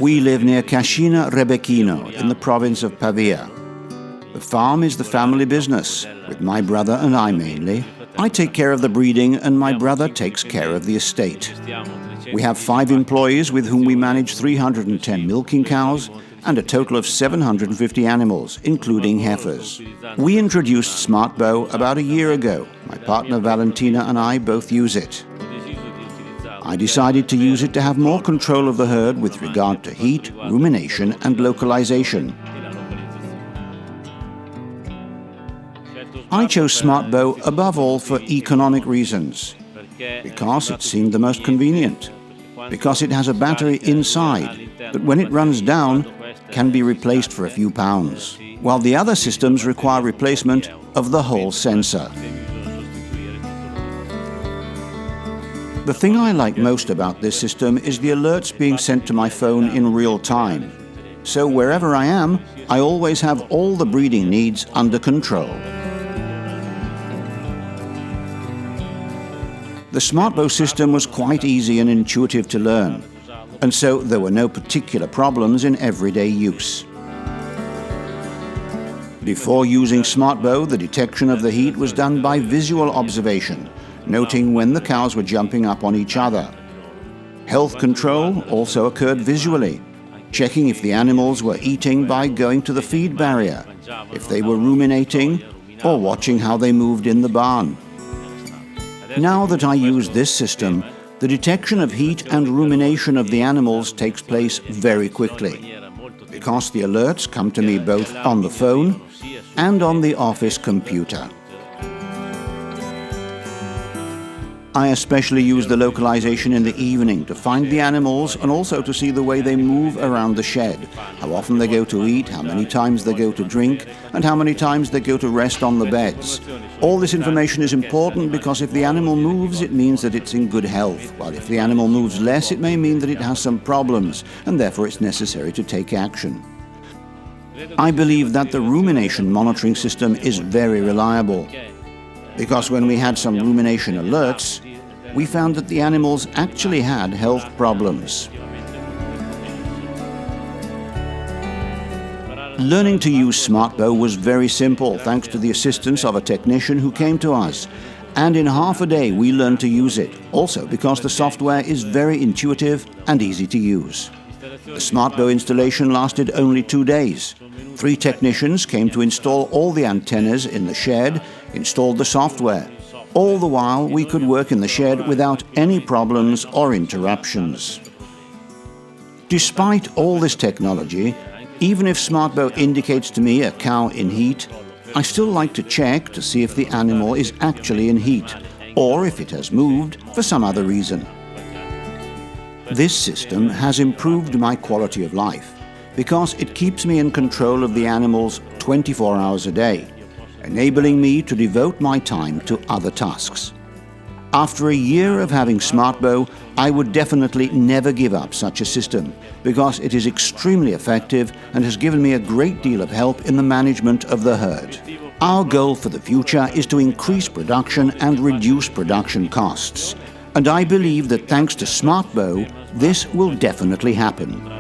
We live near Cascina Rebecchino in the province of Pavia. The farm is the family business, with my brother and I mainly. I take care of the breeding and my brother takes care of the estate. We have 5 employees with whom we manage 310 milking cows and a total of 750 animals, including heifers. We introduced SMARTBOW about a year ago. My partner Valentina and I both use it. I decided to use it to have more control of the herd with regard to heat, rumination and localization. I chose SMARTBOW above all for economic reasons, because it seemed the most convenient, because it has a battery inside that when it runs down can be replaced for a few pounds, while the other systems require replacement of the whole sensor. The thing I like most about this system is the alerts being sent to my phone in real time. So wherever I am, I always have all the breeding needs under control. The SMARTBOW system was quite easy and intuitive to learn, and so there were no particular problems in everyday use. Before using SMARTBOW, the detection of the heat was done by visual observation, noting when the cows were jumping up on each other. Health control also occurred visually, checking if the animals were eating by going to the feed barrier, if they were ruminating, or watching how they moved in the barn. Now that I use this system, the detection of heat and rumination of the animals takes place very quickly, because the alerts come to me both on the phone and on the office computer. I especially use the localization in the evening to find the animals and also to see the way they move around the shed, how often they go to eat, how many times they go to drink, and how many times they go to rest on the beds. All this information is important because if the animal moves, it means that it's in good health, while if the animal moves less, it may mean that it has some problems, and therefore it's necessary to take action. I believe that the rumination monitoring system is very reliable, because when we had some rumination alerts, we found that the animals actually had health problems. Learning to use SMARTBOW was very simple thanks to the assistance of a technician who came to us, and in half a day we learned to use it, also because the software is very intuitive and easy to use. The SMARTBOW installation lasted only 2 days. 3 technicians came to install all the antennas in the shed, installed the software. All the while we could work in the shed without any problems or interruptions. Despite all this technology, even if SMARTBOW indicates to me a cow in heat, I still like to check to see if the animal is actually in heat, or if it has moved for some other reason. This system has improved my quality of life because it keeps me in control of the animals 24 hours a day, enabling me to devote my time to other tasks. After a year of having SMARTBOW, I would definitely never give up such a system because it is extremely effective and has given me a great deal of help in the management of the herd. Our goal for the future is to increase production and reduce production costs. And I believe that thanks to SMARTBOW, this will definitely happen.